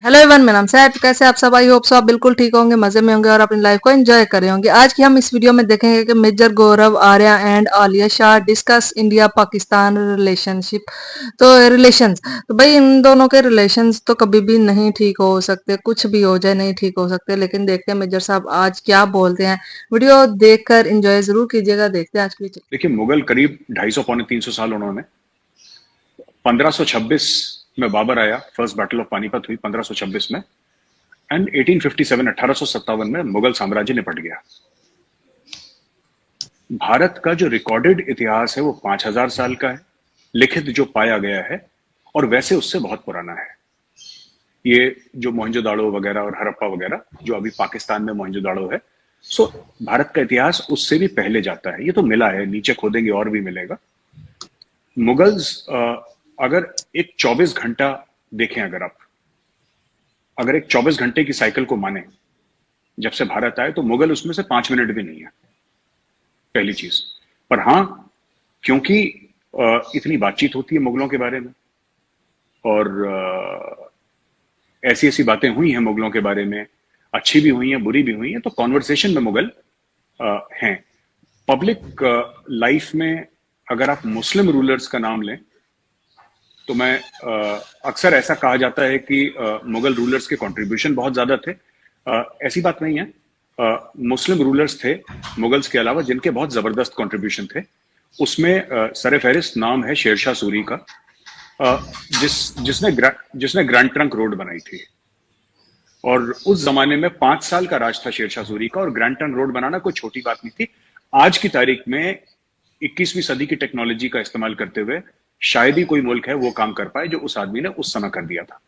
Hello everyone, मेरा नाम है। तो कैसे आप सब? आई होप सो आप बिल्कुल ठीक होंगे, मजे में होंगे और अपनी लाइफ को एंजॉय कर रहे होंगे। आज की हम इस वीडियो में देखेंगे कि major Gaurav Arya and Alia Shah discuss India Pakistan relationship. तो रिलेशंस, तो भाई इन दोनों के रिलेशंस तो कभी भी नहीं ठीक हो सकते, कुछ भी हो जाए नहीं ठीक हो सकते। लेकिन देखते हैं मेजर साहब आज क्या बोलते हैं। वीडियो देखकर एंजॉय जरूर कीजिएगा। देखते हैं आज की। देखिए, मुगल करीब 250 पौने 300 साल उन्होंने 1526 में बाबर आया। फर्स्ट बैटल ऑफ पानीपत हुई 1526 में। एंड 1857 1857 में मुगल साम्राज्य निपट गया। भारत का जो रिकॉर्डेड इतिहास है वो 5000 साल का है, लिखित जो पाया गया है, और वैसे उससे बहुत पुराना है। ये जो मोहनजोदाड़ो वगैरह और हड़प्पा वगैरह जो अभी पाकिस्तान में मोहनजोदाड़ो है, सो भारत का इतिहास उससे भी पहले जाता है। ये तो मिला है, नीचे खोदेंगे और भी मिलेगा। मुगल्स अगर एक 24 घंटा देखें, अगर एक 24 घंटे की साइकिल को माने जब से भारत आए, तो मुगल उसमें से 5 मिनट भी नहीं है, पहली चीज। पर हां, क्योंकि इतनी बातचीत होती है मुगलों के बारे में, और ऐसी ऐसी बातें हुई हैं मुगलों के बारे में, अच्छी भी हुई हैं बुरी भी हुई हैं, तो कॉन्वर्सेशन में मुगल हैं। पब्लिक लाइफ में अगर आप मुस्लिम रूलर्स का नाम लें, तो मैं अक्सर ऐसा कहा जाता है कि मुगल रूलर्स के कंट्रीब्यूशन बहुत ज्यादा थे। ऐसी बात नहीं है। मुस्लिम रूलर्स थे मुगल्स के अलावा जिनके बहुत जबरदस्त कंट्रीब्यूशन थे। उसमें सर फहरिस्त नाम है शेरशाह सूरी का, अ, जिसने ग्रैंड ट्रंक रोड बनाई थी। और उस जमाने में 5 साल का राज था शेरशाह सूरी का, और ग्रैंड ट्रंक रोड बनाना कोई छोटी बात नहीं थी। आज की तारीख में 21वीं सदी की टेक्नोलॉजी का इस्तेमाल करते हुए शायद ही कोई मुल्क है वो काम कर पाए जो उस आदमी ने उस समय कर दिया था।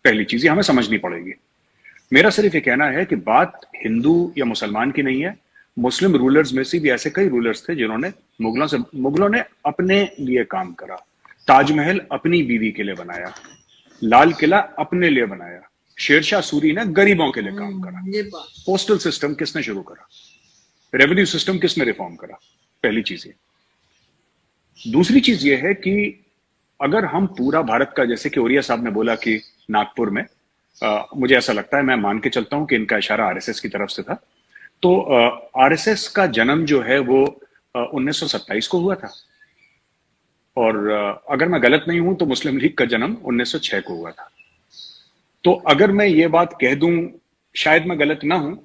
पहली चीज ये हमें समझनी पड़ेगी। मेरा सिर्फ ये कहना है कि बात हिंदू या मुसलमान की नहीं है। मुस्लिम रूलर्स में से भी ऐसे कई रूलर्स थे जिन्होंने मुगलों ने अपने लिए काम करा। ताजमहल अपनी बीवी के लिए बनाया, लाल किला अपने लिए बनाया। शेरशाह सूरी ने गरीबों के लिए काम करा। ये बात। पोस्टल सिस्टम किसने शुरू करा? रेवेन्यू सिस्टम किसने रिफॉर्म करा? पहली चीज ये। दूसरी चीज ये है कि अगर हम पूरा भारत का, जैसे कि ओरिया साहब ने बोला कि नागपुर में, मुझे ऐसा लगता है, मैं मान के चलता हूं कि इनका इशारा आरएसएस की तरफ से था। तो आरएसएस का जन्म जो है वो 1927 को हुआ था। और अगर मैं गलत नहीं हूं तो मुस्लिम लीग का जन्म 1906 को हुआ था। तो अगर मैं ये बात कह दूं, शायद मैं गलत ना हूं,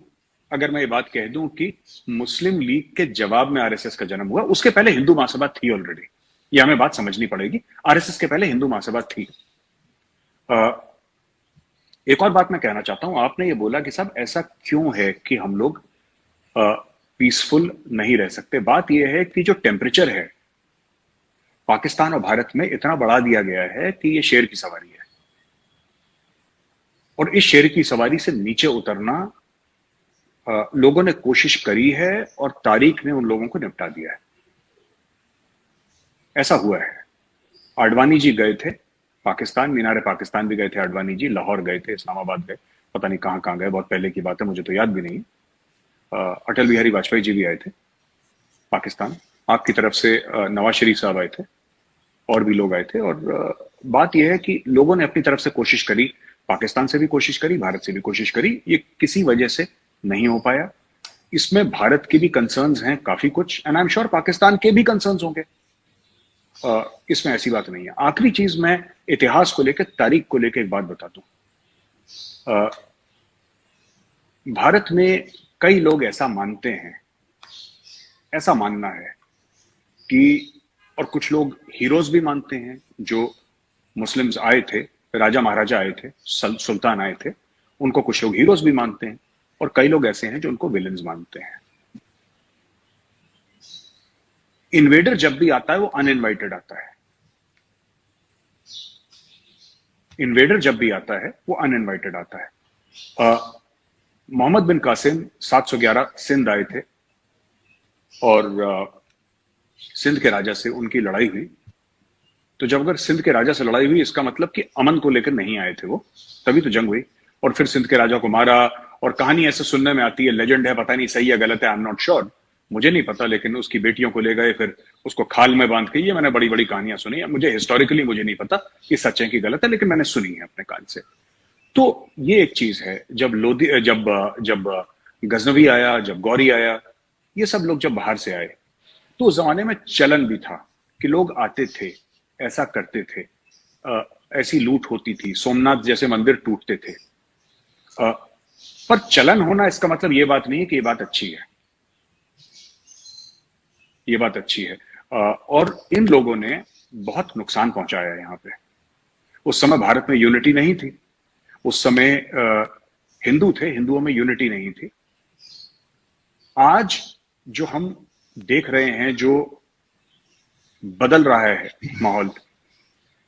अगर मैं ये बात कह दूं कि मुस्लिम लीग के जवाब में आरएसएस का जन्म हुआ। उसके पहले हिंदू महासभा थी ऑलरेडी, ये हमें बात समझनी पड़ेगी। आरएसएस के पहले हिंदू महासभा थी। एक और बात मैं कहना चाहता हूं। आपने ये बोला कि साहब ऐसा क्यों है कि हम लोग पीसफुल नहीं रह सकते। बात यह है कि जो टेम्परेचर है पाकिस्तान और भारत में इतना बढ़ा दिया गया है कि ये शेर की सवारी है, और इस शेर की सवारी से नीचे उतरना लोगों ने कोशिश करी है, और तारीख ने उन लोगों को निपटा दिया है। ऐसा हुआ है। आडवाणी जी गए थे पाकिस्तान, मीनार पाकिस्तान भी गए थे आडवाणी जी, लाहौर गए थे, इस्लामाबाद गए, पता नहीं कहां कहां गए, बहुत पहले की बात है, मुझे तो याद भी नहीं। अटल बिहारी वाजपेयी जी भी आए थे पाकिस्तान, आपकी तरफ से नवाज शरीफ साहब आए थे, और भी लोग आए थे। और बात यह है कि लोगों ने अपनी तरफ से कोशिश करी, पाकिस्तान से भी कोशिश करी, भारत से भी कोशिश करी, ये किसी वजह से नहीं हो पाया। इसमें भारत के भी कंसर्न्स हैं काफी कुछ, and I am sure Pakistan के भी कंसर्न्स होंगे। इसमें ऐसी बात नहीं है। आखिरी चीज, मैं इतिहास को लेकर, तारीख को लेकर एक बात बता दूं। भारत में कई लोग ऐसा मानते हैं, ऐसा मानना है कि, और कुछ लोग हीरोज भी मानते हैं जो मुस्लिम्स आए थे, राजा महाराजा आए थे, सुल्तान आए थे, उनको कुछ लोग हीरोज भी मानते हैं, और कई लोग ऐसे हैं जो उनको विलन्स मानते हैं। इन्वेडर जब भी आता है वो अनइनवाइटेड आता है। इन्वेडर जब भी आता है वो अनइनवाइटेड आता है। मोहम्मद बिन कासिम 711 सिंध आए थे, और सिंध के राजा से उनकी लड़ाई हुई। तो जब अगर सिंध के राजा से लड़ाई हुई, इसका मतलब कि अमन को लेकर नहीं आए थे वो, तभी तो जंग हुई। और फिर सिंध के राजा को मारा, और कहानी ऐसे सुनने में आती है, लेजेंड है, पता नहीं सही है गलत है, आई एम नॉट श्योर, मुझे नहीं पता, लेकिन उसकी बेटियों को ले गए, फिर उसको खाल में बांध के, ये मैंने बड़ी बड़ी कहानियां सुनी है, मुझे हिस्टोरिकली मुझे नहीं पता कि सच है कि गलत है, लेकिन मैंने सुनी है अपने कान से। तो ये एक चीज है। जब लोधी जब जब गजनवी आया, जब गौरी आया, ये सब लोग जब बाहर से आए, तो उस जमाने में चलन भी था कि लोग आते थे, ऐसा करते थे, ऐसी लूट होती थी, सोमनाथ जैसे मंदिर टूटते थे। अ, पर चलन होना इसका मतलब ये बात नहीं है कि ये बात अच्छी है। ये बात अच्छी है। और इन लोगों ने बहुत नुकसान पहुंचाया है यहाँ पे। उस समय भारत में यूनिटी नहीं थी। उस समय हिंदू थे, हिंदुओं में यूनिटी नहीं थी। आज जो हम देख रहे हैं, जो बदल रहा है माहौल,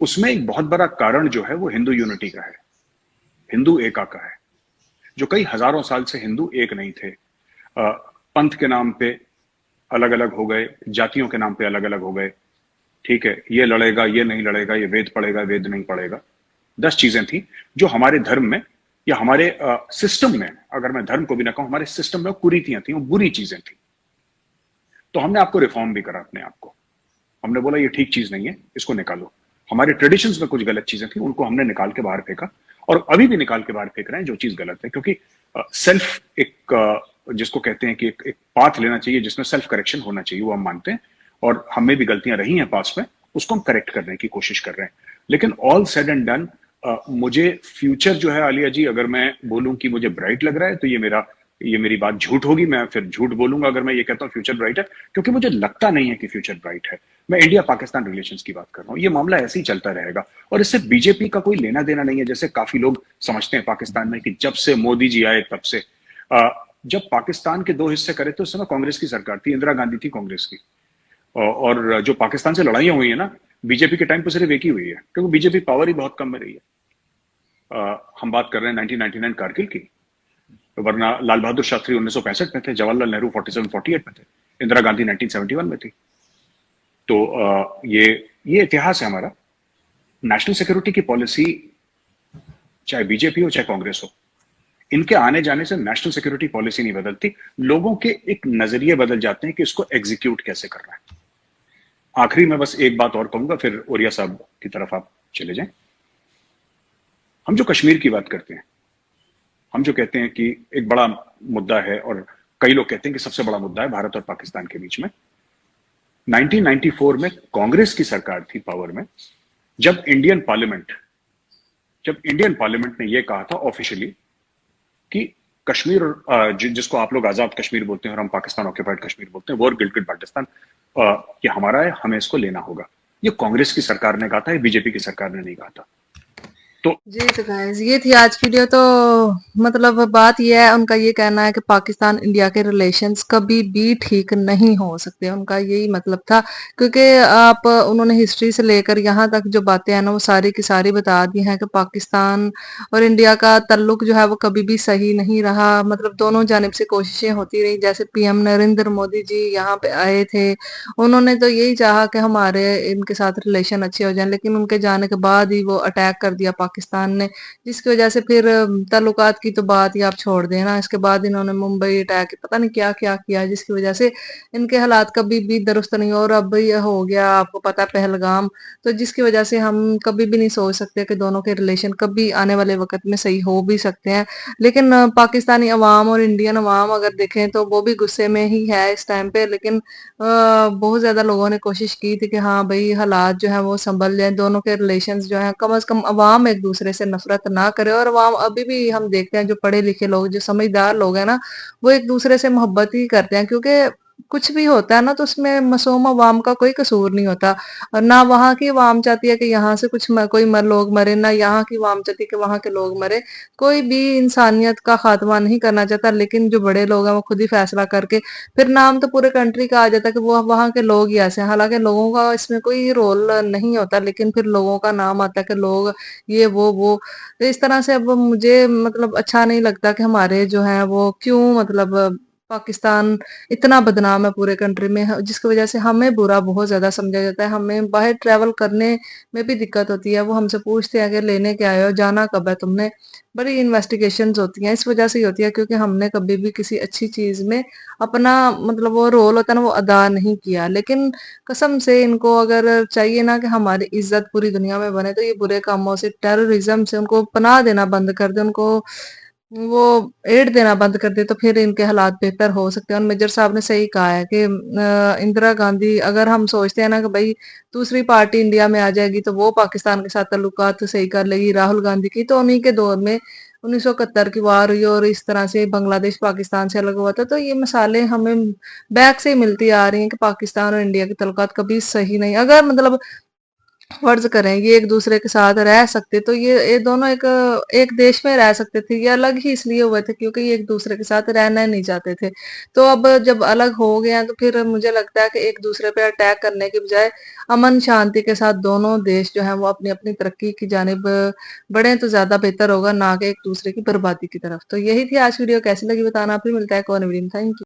उसमें एक बहुत बड़ा कारण जो है वो हिंदू यूनिटी का है, हिंदू एका का है। जो कई हजारों साल से हिंदू एक नहीं थे, पंथ के नाम पे अलग अलग हो गए, जातियों के नाम पे अलग अलग हो गए। ठीक है, ये लड़ेगा, ये नहीं लड़ेगा, ये वेद पढ़ेगा, वेद नहीं पढ़ेगा। 10 चीजें थी जो हमारे धर्म में या हमारे सिस्टम में, अगर मैं धर्म को भी ना कहूं, हमारे सिस्टम में कुरीतियां थी, वो बुरी चीजें थी। तो हमने आपको रिफॉर्म भी करा अपने आप को। हमने बोला ये ठीक चीज नहीं है, इसको निकालो। हमारे ट्रेडिशंस में कुछ गलत चीजें थी, उनको हमने निकाल के बाहर फेंका, और अभी भी निकाल के बाहर फेंक रहे हैं जो चीज गलत है। क्योंकि सेल्फ एक जिसको कहते हैं कि एक पाथ लेना चाहिए जिसमें सेल्फ करेक्शन होना चाहिए, वो हम मानते हैं। और हमें भी गलतियां रही हैं पास में, उसको हम करेक्ट करने की कोशिश कर रहे हैं। लेकिन ऑल सेड एंड डन, मुझे फ्यूचर जो है आलिया जी, अगर मैं बोलूं कि मुझे ब्राइट लग रहा है, तो ये मेरी बात झूठ होगी। मैं फिर झूठ बोलूंगा अगर मैं ये कहता हूँ फ्यूचर ब्राइट है, क्योंकि मुझे लगता नहीं है कि फ्यूचर ब्राइट है। मैं इंडिया पाकिस्तान रिलेशंस की बात कर रहा हूँ। ये मामला ऐसे ही चलता रहेगा, और इससे बीजेपी का कोई लेना देना नहीं है, जैसे काफी लोग समझते हैं पाकिस्तान में कि जब से मोदी जी आए तब से। जब पाकिस्तान के 2 हिस्से करे थे, उस समय कांग्रेस की सरकार थी, इंदिरा गांधी थी कांग्रेस की। और जो पाकिस्तान से लड़ाइयां हुई है ना, बीजेपी के टाइम पर सिर्फ एक ही हुई है, क्योंकि बीजेपी पावर ही बहुत कम में रही है। हम बात कर रहे हैं 1999 कारगिल की, वरना लाल बहादुर शास्त्री 1965 में थे, जवाहरलाल नेहरू 47-48 में थे, इंदिरा गांधी 1971 में थी। तो ये इतिहास है हमारा। नेशनल सिक्योरिटी की पॉलिसी, चाहे बीजेपी हो चाहे कांग्रेस हो, इनके आने जाने से नेशनल सिक्योरिटी पॉलिसी नहीं बदलती। लोगों के एक नजरिए बदल जाते हैं कि इसको एग्जीक्यूट कैसे करना है। आखिरी में बस एक बात और कहूंगा, फिर ओरिया साहब की तरफ आप चले जाएं। हम जो कश्मीर की बात करते हैं, हम जो कहते हैं कि एक बड़ा मुद्दा है, और कई लोग कहते हैं कि सबसे बड़ा मुद्दा है भारत और पाकिस्तान के बीच में। 1994 में कांग्रेस की सरकार थी पावर में, जब इंडियन पार्लियामेंट ने यह कहा था ऑफिशियली कि कश्मीर, जिसको आप लोग आजाद कश्मीर बोलते हैं और हम पाकिस्तान ऑक्यूपाइड कश्मीर बोलते हैं, वो और गिलगिट बाल्टिस्तान, ये हमारा है, हमें इसको लेना होगा। ये कांग्रेस की सरकार ने कहा था, ये बीजेपी की सरकार ने नहीं कहा था। तो जी तो गाइस, ये थी आज की वीडियो। तो मतलब बात ये है, उनका ये कहना है कि पाकिस्तान इंडिया के रिलेशंस कभी भी ठीक नहीं हो सकते, उनका यही मतलब था। क्योंकि आप उन्होंने हिस्ट्री से लेकर यहाँ तक जो बातें हैं ना, वो सारी की सारी बता दी हैं कि पाकिस्तान और इंडिया का ताल्लुक जो है वो कभी भी सही नहीं रहा। मतलब दोनों जानिब से कोशिशें होती रही। जैसे पीएम नरेंद्र मोदी जी यहाँ पे आए थे, उन्होंने तो यही चाहा कि हमारे इनके साथ रिलेशन अच्छे हो जाएं, लेकिन उनके जाने के बाद ही वो अटैक कर दिया पाकिस्तान ने, जिसकी वजह से फिर ताल्लुकात की तो बात ही आप छोड़ दें ना। इसके बाद इन्होंने मुंबई अटैक, पता नहीं क्या क्या किया, जिसकी वजह से इनके हालात कभी भी दुरुस्त नहीं। और अब ये हो गया, आपको पता है, पहलगाम। तो जिसकी वजह से हम कभी भी नहीं सोच सकते कि दोनों के रिलेशन कभी आने वाले वक्त में सही हो भी सकते हैं। लेकिन पाकिस्तानी अवाम और इंडियन अवाम अगर देखें तो वो भी गुस्से में ही है इस टाइम पे। लेकिन बहुत ज्यादा लोगों ने कोशिश की थी कि हाँ भाई, हालात जो है वो संभल जाए, दोनों के रिलेशंस जो है कम से कम अवाम एक दूसरे से नफरत ना करे। और अवाम अभी भी हम देखते हैं, जो पढ़े लिखे लोग, जो समझदार लोग हैं ना, वो एक दूसरे से मोहब्बत ही करते हैं। क्योंकि कुछ भी होता है ना, तो उसमें मासूम अवाम का कोई कसूर नहीं होता। और ना वहां की अवाम चाहती है कि यहाँ से लोग मरे, ना यहाँ की अवाम चाहती है कि वहां के लोग मरे। कोई भी इंसानियत का खात्मा नहीं करना चाहता। लेकिन जो बड़े लोग हैं वो खुद ही फैसला करके फिर नाम तो पूरे कंट्री का आ जाता है कि वो वहां के लोग ही ऐसे हैं। हालांकि लोगों का इसमें कोई रोल नहीं होता, लेकिन फिर लोगों का नाम आता है कि लोग ये वो। तो इस तरह से अब मुझे मतलब अच्छा नहीं लगता कि हमारे जो है वो क्यों, मतलब पाकिस्तान इतना बदनाम है पूरे कंट्री में, जिसकी वजह से हमें बुरा बहुत ज्यादा समझा जाता है। हमें बाहर ट्रैवल करने में भी दिक्कत होती है। वो हमसे पूछते हैं कि लेने क्या आए हो, जाना कब है तुमने। बड़ी इन्वेस्टिगेशंस होती हैं, इस वजह से ही होती है क्योंकि हमने कभी भी किसी अच्छी चीज में अपना मतलब वो रोल होता है ना वो अदा नहीं किया। लेकिन कसम से इनको अगर चाहिए ना कि हमारी इज्जत पूरी दुनिया में बने, तो ये बुरे कामों से, टेररिज्म से उनको पनाह देना बंद कर दे, उनको वो एड देना बंद कर दे, तो फिर इनके हालात बेहतर हो सकते हैं। और मेजर साहब ने सही कहा है कि इंदिरा गांधी, अगर हम सोचते हैं ना कि भाई दूसरी पार्टी इंडिया में आ जाएगी तो वो पाकिस्तान के साथ ताल्लुकात सही कर लेगी, राहुल गांधी की, तो उन्हीं के दौर में 1971 की वार हुई और इस तरह से बांग्लादेश पाकिस्तान से अलग हुआ था। तो ये मिसालें हमें बैक से ही मिलती आ रही हैं कि पाकिस्तान और इंडिया के ताल्लुकात कभी सही नहीं। अगर मतलब फर्ज करें ये एक दूसरे के साथ रह सकते, तो ये दोनों एक एक देश में रह सकते थे। ये अलग ही इसलिए हुए थे क्योंकि ये एक दूसरे के साथ रहना नहीं चाहते थे। तो अब जब अलग हो गए हैं तो फिर मुझे लगता है कि एक दूसरे पे अटैक करने की बजाय अमन शांति के साथ दोनों देश जो है वो अपनी अपनी तरक्की की जानिब बढ़े तो ज्यादा बेहतर होगा, ना कि एक दूसरे की बर्बादी की तरफ। तो यही थी आज वीडियो, कैसी लगी बताना। फिर मिलता है एक और वीडियो में। Thank you.